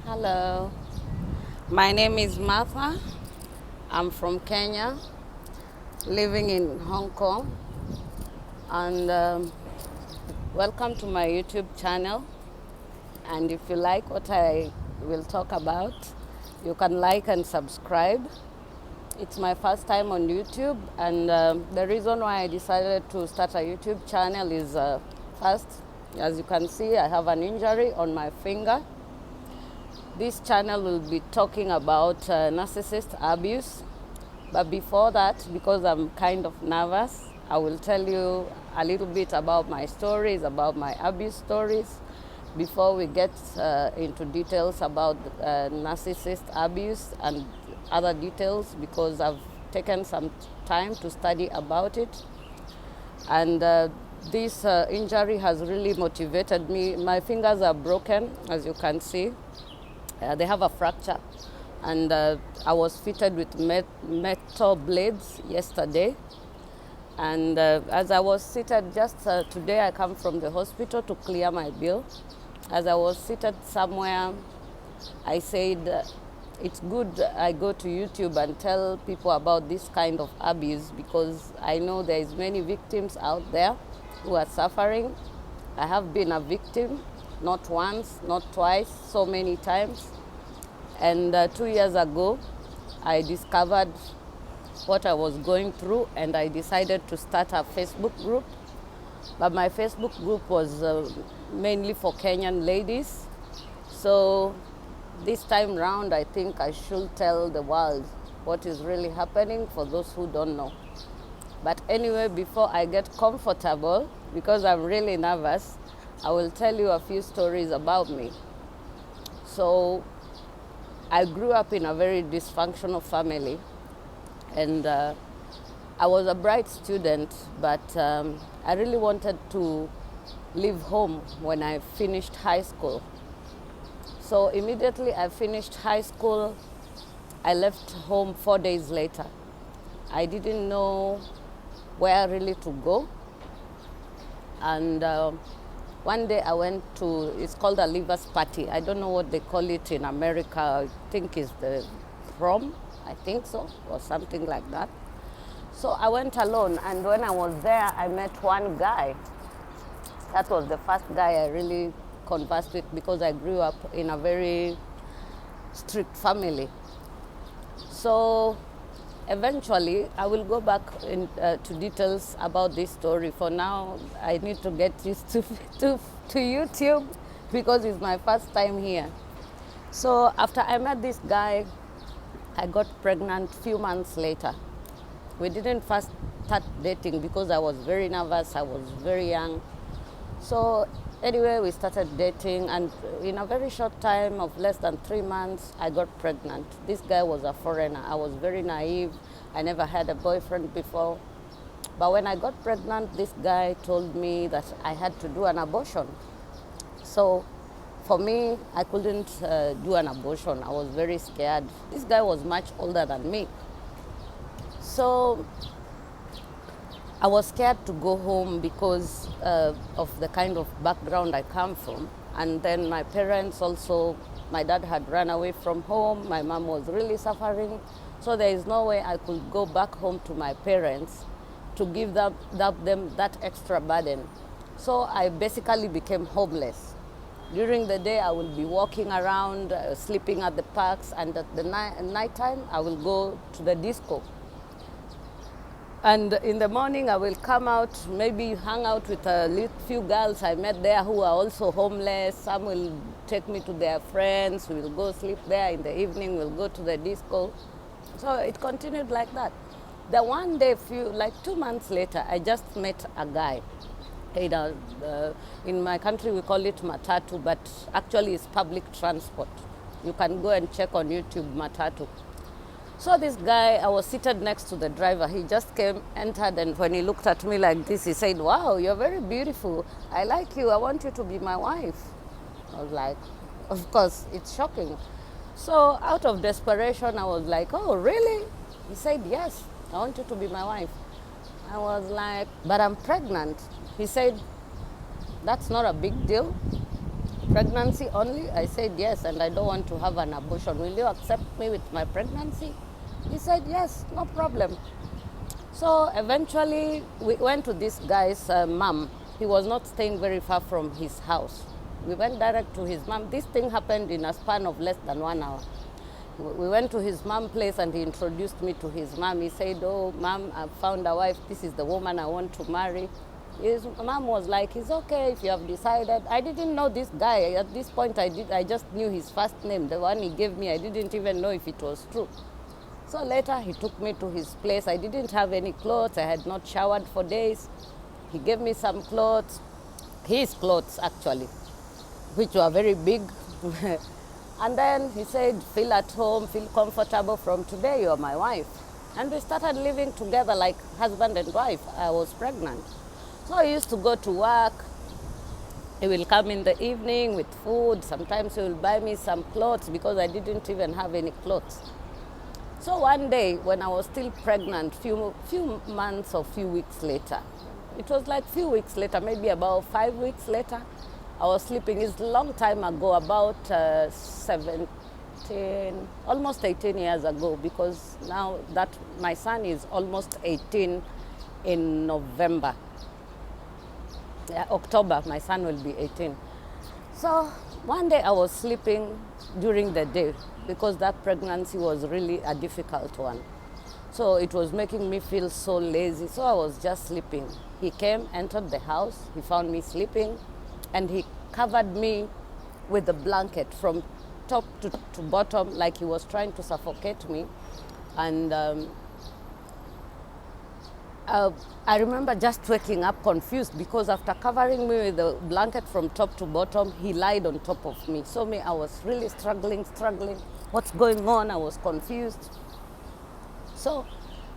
Hello, my name is Martha. I'm from Kenya, living in Hong Kong, and welcome to my YouTube channel. And if you like what I will talk about, you can like and subscribe. It's my first time on YouTube, and the reason why I decided to start a YouTube channel is first, as you can see, I have an injury on my finger. This channel will be talking about narcissist abuse. But before that, because I'm kind of nervous, I will tell you a little bit about my stories, about my abuse stories, before we get into details about narcissist abuse and other details, because I've taken some time to study about it. And this injury has really motivated me. My fingers are broken, as you can see. They have a fracture, and I was fitted with metal blades yesterday. And as I was seated, just today I come from the hospital to clear my bill. As I was seated somewhere, I said, it's good I go to YouTube and tell people about this kind of abuse, because I know there is many victims out there who are suffering. I have been a victim, not once, not twice, so many times. And 2 years ago, I discovered what I was going through, and I decided to start a Facebook group. But my Facebook group was mainly for Kenyan ladies. So this time round, I think I should tell the world what is really happening for those who don't know. But anyway, before I get comfortable, because I'm really nervous, I will tell you a few stories about me. So I grew up in a very dysfunctional family, and I was a bright student, but I really wanted to leave home when I finished high school. So immediately I finished high school, I left home 4 days later. I didn't know where really to go. And one day I went to, it's called a leavers party. I don't know what they call it in America. I think it's the prom, I think so, or something like that. So I went alone, and when I was there, I met one guy. That was the first guy I really conversed with, because I grew up in a very strict family. So eventually, I will go back to details about this story. For now, I need to get used to YouTube, because it's my first time here. So after I met this guy, I got pregnant a few months later. We didn't first start dating because I was very nervous, I was very young. So anyway, we started dating, and in a very short time of less than 3 months, I got pregnant. This guy was a foreigner. I was very naive. I never had a boyfriend before. But when I got pregnant, this guy told me that I had to do an abortion. So for me, I couldn't do an abortion. I was very scared. This guy was much older than me. So I was scared to go home because of the kind of background I come from. And then my parents also, my dad had run away from home. My mom was really suffering. So there is no way I could go back home to my parents to give them that extra burden. So I basically became homeless. During the day, I will be walking around, sleeping at the parks, and at the nighttime, I will go to the disco. And in the morning, I will come out, maybe hang out with a few girls I met there who are also homeless. Some will take me to their friends. We will go sleep there. In the evening, we'll go to the disco. So it continued like that. The one day, like 2 months later, I just met a guy. In my country, we call it matatu, but actually it's public transport. You can go and check on YouTube, matatu. So this guy, I was seated next to the driver. He just came, entered, and when he looked at me like this, he said, "Wow, you're very beautiful. I like you. I want you to be my wife." I was like, of course, it's shocking. So out of desperation, I was like, "Oh, really?" He said, "Yes, I want you to be my wife." I was like, "But I'm pregnant." He said, "That's not a big deal. Pregnancy only? I said yes, and I don't want to have an abortion. Will you accept me with my pregnancy? He said yes, no problem. So eventually we went to this guy's mom. He was not staying very far from his house. We went direct to his mom. This thing happened in a span of less than 1 hour. We went to his mom's place and he introduced me to his mom. He said, oh, mom, I found a wife. This is the woman I want to marry. His mom was like, it's okay if you have decided. I didn't know this guy. At this point, I just knew his first name, the one he gave me. I didn't even know if it was true. So later, he took me to his place. I didn't have any clothes. I had not showered for days. He gave me some clothes, his clothes actually, which were very big. And then he said, feel at home, feel comfortable. From today, you're my wife. And we started living together like husband and wife. I was pregnant. So I used to go to work. He will come in the evening with food. Sometimes he will buy me some clothes because I didn't even have any clothes. So one day when I was still pregnant, few months or few weeks later, it was like few weeks later, maybe about 5 weeks later, I was sleeping. It's a long time ago, about 17, almost 18 years ago, because now that my son is almost 18 in November. Yeah, October, my son will be 18. So one day I was sleeping during the day because that pregnancy was really a difficult one. So it was making me feel so lazy. So I was just sleeping. He came, entered the house, he found me sleeping, and he covered me with a blanket from top to bottom, like he was trying to suffocate me. And I remember just waking up confused because after covering me with the blanket from top to bottom, he lied on top of me. So I was really struggling. What's going on? I was confused. So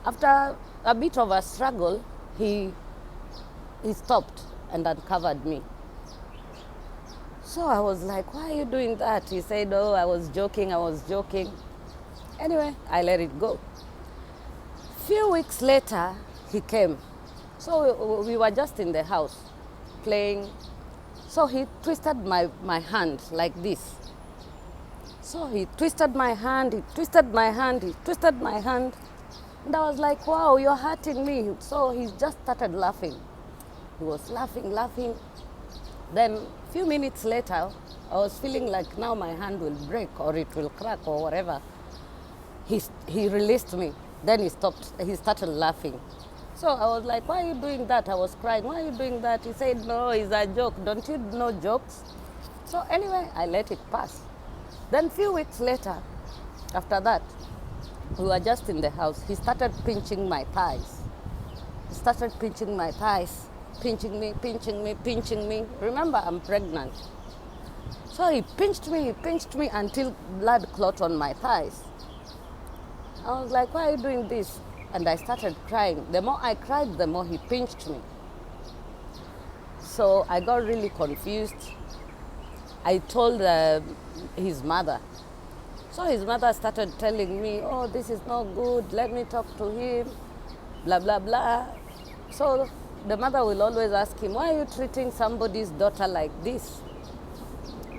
after a bit of a struggle, he stopped and uncovered me. So I was like, why are you doing that? He said, oh, I was joking. Anyway, I let it go. Few weeks later, he came. So we were just in the house playing. So he twisted my hand like this. So he twisted my hand. And I was like, wow, you're hurting me. So he just started laughing. He was laughing. Then a few minutes later, I was feeling like now my hand will break or it will crack or whatever. He released me. Then he stopped. He started laughing. So I was like, why are you doing that? I was crying. Why are you doing that? He said, no, it's a joke. Don't you know jokes? So anyway, I let it pass. Then a few weeks later, after that, we were just in the house. He started pinching my thighs. Pinching me. Remember, I'm pregnant. So he pinched me until blood clot on my thighs. I was like, why are you doing this? And I started crying. The more I cried, the more he pinched me. So I got really confused. I told his mother. So his mother started telling me, oh, this is not good. Let me talk to him, blah, blah, blah. So the mother will always ask him, why are you treating somebody's daughter like this?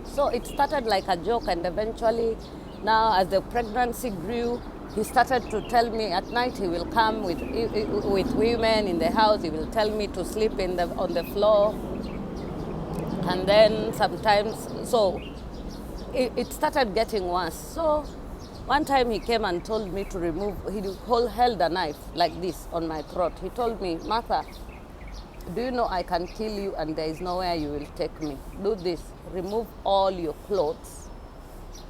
So it started like a joke, and eventually now as the pregnancy grew, he started to tell me at night he will come with women in the house. He will tell me to sleep on the floor. And then sometimes, so it started getting worse. So one time he came and told me to held a knife like this on my throat. He told me, Martha, do you know I can kill you and there is nowhere you will take me? Do this, remove all your clothes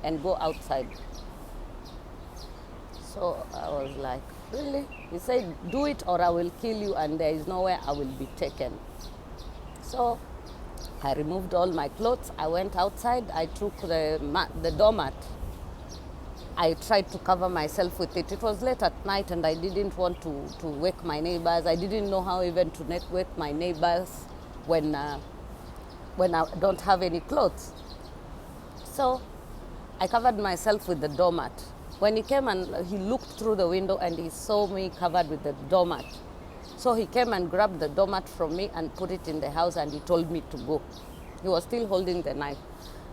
and go outside. So I was like, really? He said, do it or I will kill you and there is nowhere I will be taken. So I removed all my clothes. I went outside. I took the doormat. I tried to cover myself with it. It was late at night and I didn't want to wake my neighbors. I didn't know how even to wake my neighbors when I don't have any clothes. So I covered myself with the doormat. When he came and he looked through the window and he saw me covered with the doormat. So he came and grabbed the doormat from me and put it in the house and he told me to go. He was still holding the knife.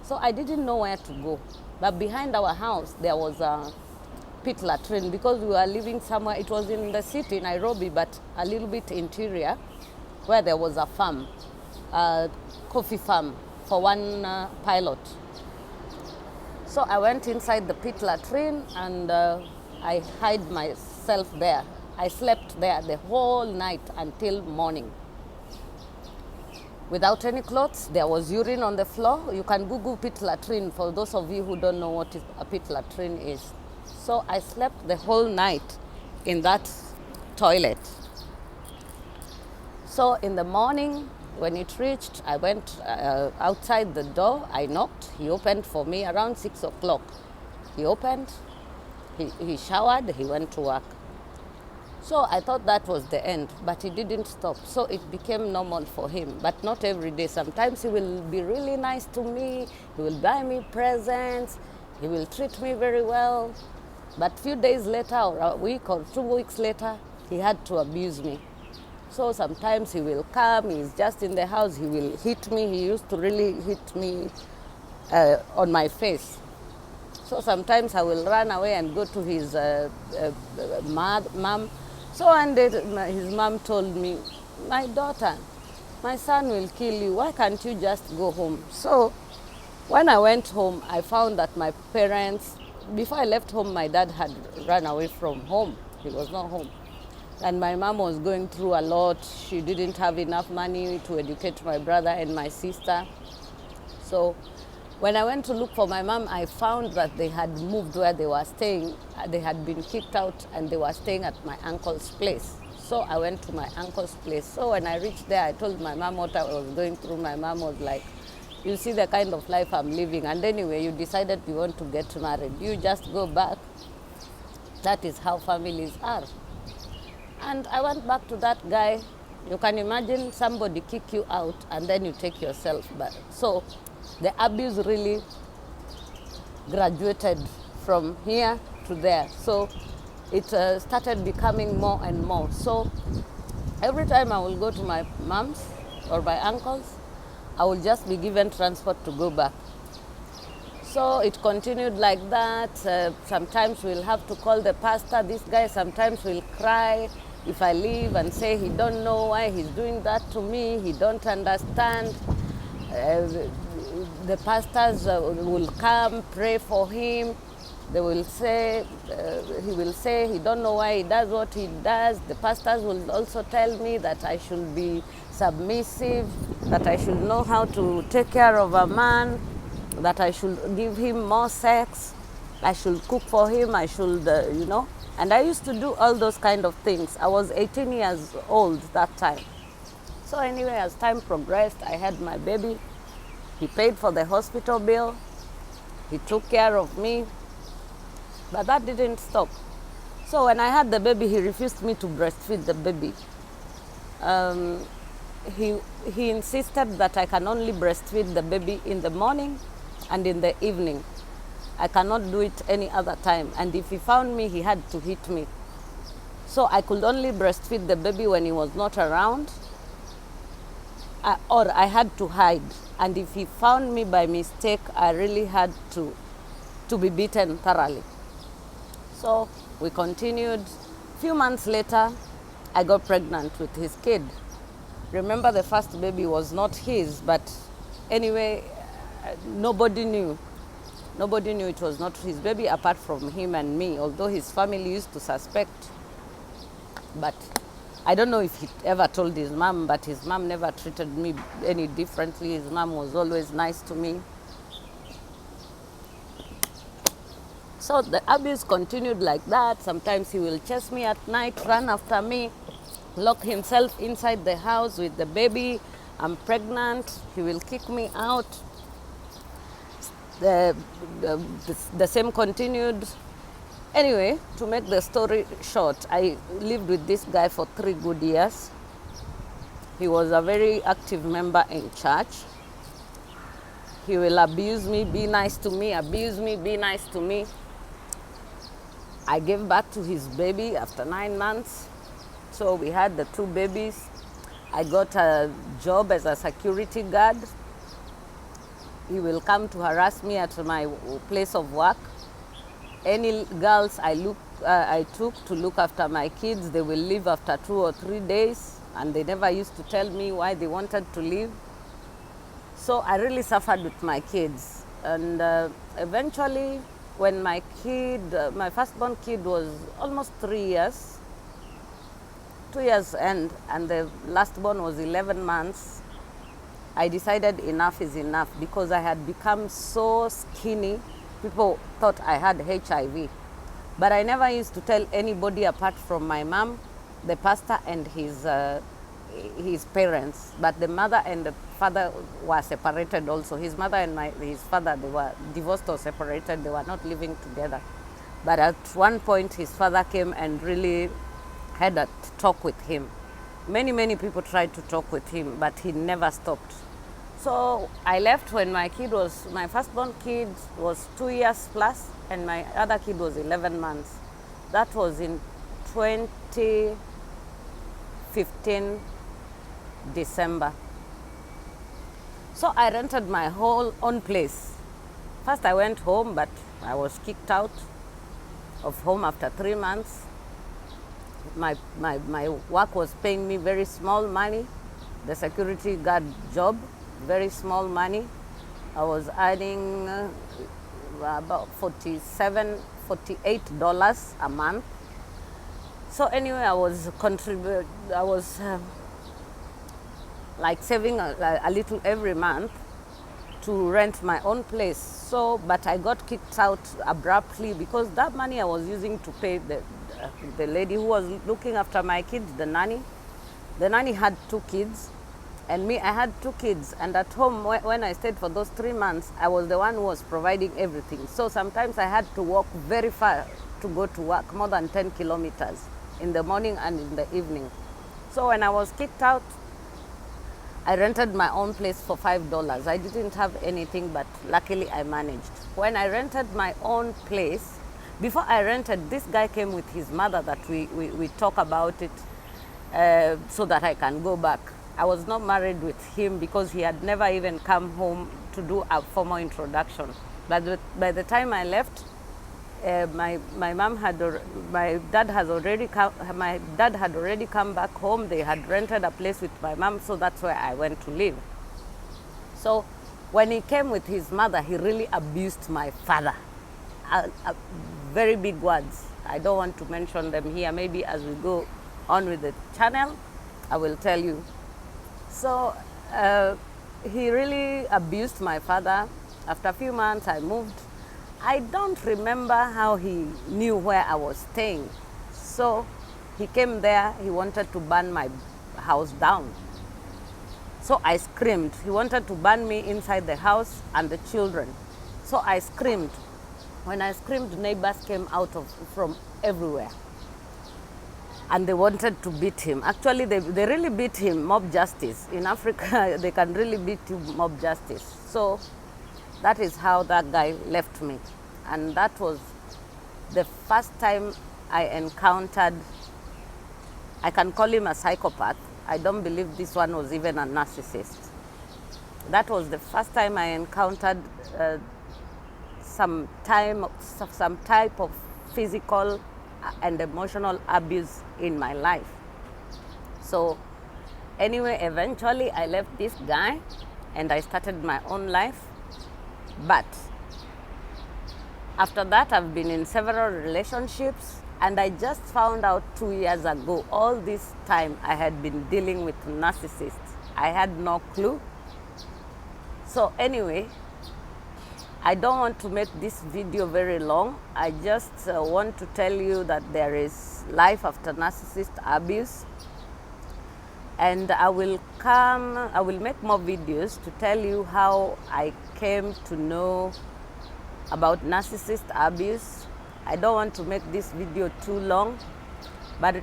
So I didn't know where to go. But behind our house, there was a pit latrine because we were living somewhere. It was in the city, Nairobi, but a little bit interior, where there was a farm, a coffee farm for one pilot. So I went inside the pit latrine and I hid myself there. I slept there the whole night until morning. Without any clothes, there was urine on the floor. You can Google pit latrine for those of you who don't know what a pit latrine is. So I slept the whole night in that toilet. So in the morning, when it reached, I went outside the door. I knocked. He opened for me around 6 o'clock. He opened, he showered, he went to work. So I thought that was the end, but he didn't stop. So it became normal for him, but not every day. Sometimes he will be really nice to me. He will buy me presents. He will treat me very well. But a few days later, or a week or 2 weeks later, he had to abuse me. So sometimes he will come, he's just in the house, he will hit me. He used to really hit me on my face. So sometimes I will run away and go to his mom. So one day his mom told me, my daughter, my son will kill you. Why can't you just go home? So when I went home, I found that my parents, before I left home, my dad had run away from home. He was not home. And my mom was going through a lot. She didn't have enough money to educate my brother and my sister. So when I went to look for my mom, I found that they had moved where they were staying. They had been kicked out and they were staying at my uncle's place. So I went to my uncle's place. So when I reached there, I told my mom what I was going through. My mom was like, you see the kind of life I'm living. And anyway, you decided you want to get married. You just go back. That is how families are. And I went back to that guy. You can imagine somebody kick you out and then you take yourself back. So the abuse really graduated from here to there. So it started becoming more and more. So every time I will go to my mom's or my uncle's, I will just be given transport to go back. So it continued like that. Sometimes we'll have to call the pastor. This guy sometimes will cry if I leave and say he don't know why he's doing that to me. He don't understand. The pastors will come, pray for him. They will say, he will say he don't know why he does what he does. The pastors will also tell me that I should be submissive, that I should know how to take care of a man, that I should give him more sex, I should cook for him, I should, And I used to do all those kind of things. I was 18 years old that time. So anyway, as time progressed, I had my baby. He paid for the hospital bill. He took care of me. But that didn't stop. So when I had the baby, he refused me to breastfeed the baby. He insisted that I can only breastfeed the baby in the morning and in the evening. I cannot do it any other time. And if he found me, he had to hit me. So I could only breastfeed the baby when he was not around, or I had to hide. And if he found me by mistake, I really had to be beaten thoroughly. So we continued. A few months later, I got pregnant with his kid. Remember, the first baby was not his, but anyway, nobody knew. Nobody knew it was not his baby apart from him and me, although his family used to suspect. But I don't know if he ever told his mom, but his mom never treated me any differently. His mom was always nice to me. So the abuse continued like that. Sometimes he will chase me at night, run after me, lock himself inside the house with the baby. I'm pregnant. He will kick me out. The same continued. Anyway, to make the story short, I lived with this guy for 3 good years. He was a very active member in church. He will abuse me, be nice to me, abuse me, be nice to me. I gave birth to his baby after 9 months. So we had the 2 babies. I got a job as a security guard. he will come to harass me at my place of work. Any girls I took to look after my kids, they will leave after 2 or 3 days, and they never used to tell me why they wanted to leave. So I really suffered with my kids. And eventually, when my my firstborn kid was almost 3 years, 2 years and the lastborn was 11 months, I decided enough is enough, because I had become so skinny. People thought I had HIV. But I never used to tell anybody apart from my mom, the pastor, and his parents. But the mother and the father were separated also. His mother and his father, they were divorced or separated. They were not living together. But at one point, his father came and really had a talk with him. Many people tried to talk with him, but he never stopped. So I left when my firstborn kid was 2 years plus, and my other kid was 11 months. That was in 2015, December. So I rented my whole own place. First I went home, but I was kicked out of home after 3 months. My work was paying me very small money, the security guard job, very small money. I was earning about $48 a month. So anyway, I was like saving a little every month to rent my own place. So, but I got kicked out abruptly, because that money I was using to pay the lady who was looking after my kids, the nanny. The nanny had 2 kids, and me, I had 2 kids. And at home, when I stayed for those 3 months, I was the one who was providing everything. So sometimes I had to walk very far to go to work, more than 10 kilometers in the morning and in the evening. So when I was kicked out, I rented my own place for $5. I didn't have anything, but luckily I managed. When I rented my own place, before I rented, this guy came with his mother that we talk about it so that I can go back. I was not married with him because he had never even come home to do a formal introduction. But by the time I left, my dad had already come back home. They had rented a place with my mom, so that's where I went to live. So when he came with his mother, he really abused my father. Very big words. I don't want to mention them here. Maybe as we go on with the channel, I will tell you. So he really abused my father. After a few months, I moved. I don't remember how he knew where I was staying. So he came there. He wanted to burn my house down. So I screamed. He wanted to burn me inside the house and the children. So I screamed. When I screamed, neighbors came out from everywhere. And they wanted to beat him. Actually, they really beat him, mob justice. In Africa, they can really beat you, mob justice. So that is how that guy left me. And that was the first time I encountered, I can call him a psychopath. I don't believe this one was even a narcissist. That was the first time I encountered some type of physical and emotional abuse in my life. So anyway, eventually I left this guy and I started my own life. But after that, I've been in several relationships, and I just found out 2 years ago, all this time I had been dealing with narcissists. I had no clue. So anyway, I don't want to make this video very long. I just want to tell you that there is life after narcissist abuse. And I will make more videos to tell you how I came to know about narcissist abuse. I don't want to make this video too long, but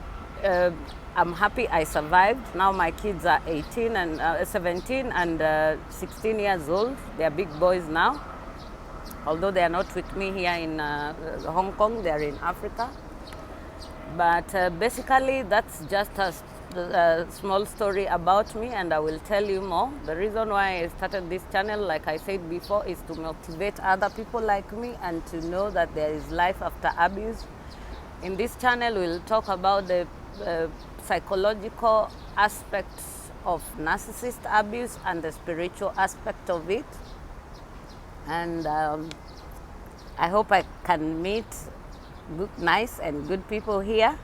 I'm happy I survived. Now my kids are 17 and 16 years old. They are big boys now. Although they are not with me here in Hong Kong, they are in Africa. But basically, that's just small story about me, and I will tell you more. The reason why I started this channel, like I said before, is to motivate other people like me and to know that there is life after abuse. In this channel, we'll talk about the psychological aspects of narcissist abuse and the spiritual aspect of it. And I hope I can meet nice and good people here.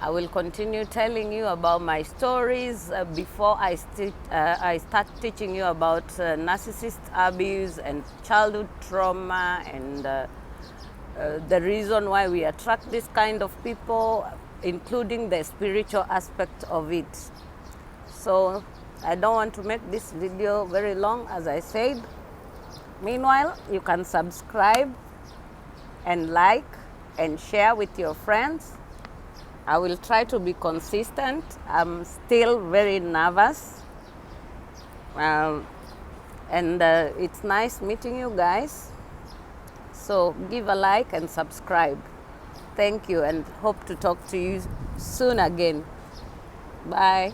I will continue telling you about my stories before I start teaching you about narcissist abuse and childhood trauma and the reason why we attract this kind of people, including the spiritual aspect of it. So I don't want to make this video very long, as I said. Meanwhile, you can subscribe and like and share with your friends. I will try to be consistent. I'm still very nervous. And it's nice meeting you guys. So give a like and subscribe. Thank you, and hope to talk to you soon again. Bye.